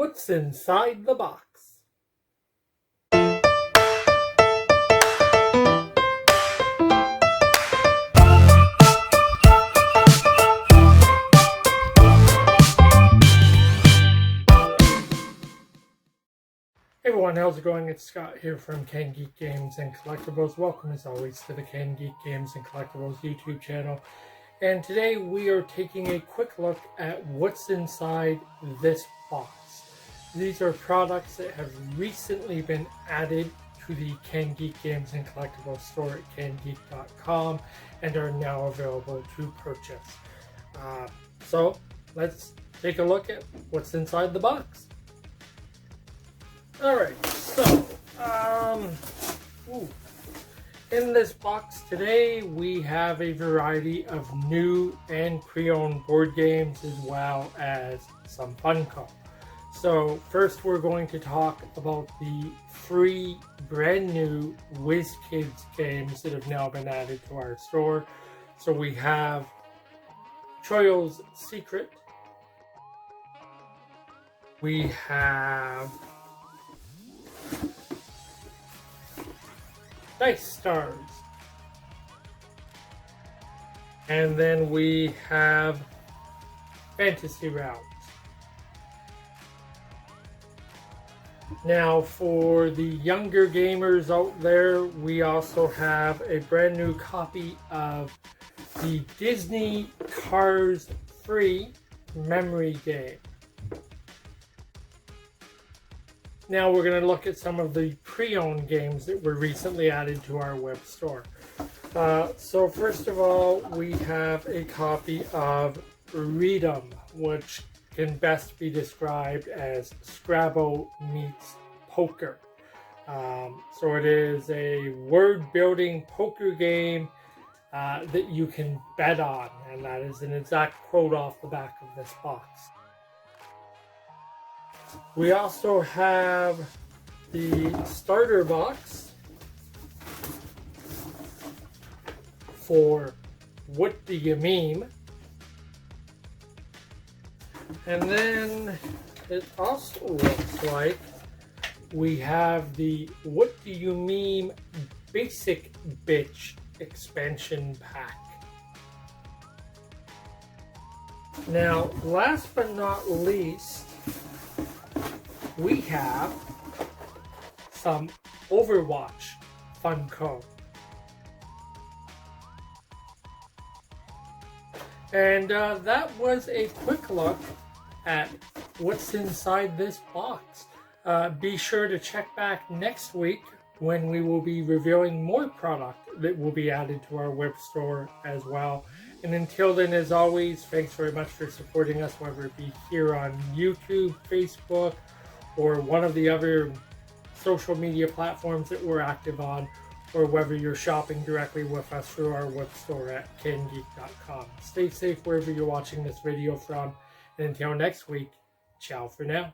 What's inside the box? Hey everyone, how's it going? It's Scott here from CanGeek Games and Collectibles. Welcome as always to the CanGeek Games and Collectibles YouTube channel. And today we are taking a quick look at what's inside this box. These are products that have recently been added to the CanGeek Games and Collectibles store at CanGeek.com and are now available to purchase. So let's take a look at what's inside the box. Alright, so, in this box today we have a variety of new and pre-owned board games as well as some Funko. So first we're going to talk about the free brand new WizKids games that have now been added to our store. So we have Troyle's Secret, we have Dice Stars, and then we have Fantasy Rounds. Now for the younger gamers out there, we also have a brand new copy of the Disney Cars Free memory game. Now we're going to look at some of the pre-owned games that were recently added to our web store. So first of all, we have a copy of Read'em, which can best be described as Scrabble meets poker. So it is a word-building poker game that you can bet on, and that is an exact quote off the back of this box. We also have the starter box for What Do You Meme? And then it also looks like we have the What Do You Meme Basic Bitch expansion pack. Now, last but not least, we have some Overwatch Funko. And that was a quick look at what's inside this box. Be sure to check back next week when we will be revealing more product that will be added to our web store as well. And until then, as always, thanks very much for supporting us, whether it be here on YouTube, Facebook, or one of the other social media platforms that we're active on, or whether you're shopping directly with us through our web store at CanGeek.com. Stay safe wherever you're watching this video from, and until next week, ciao for now.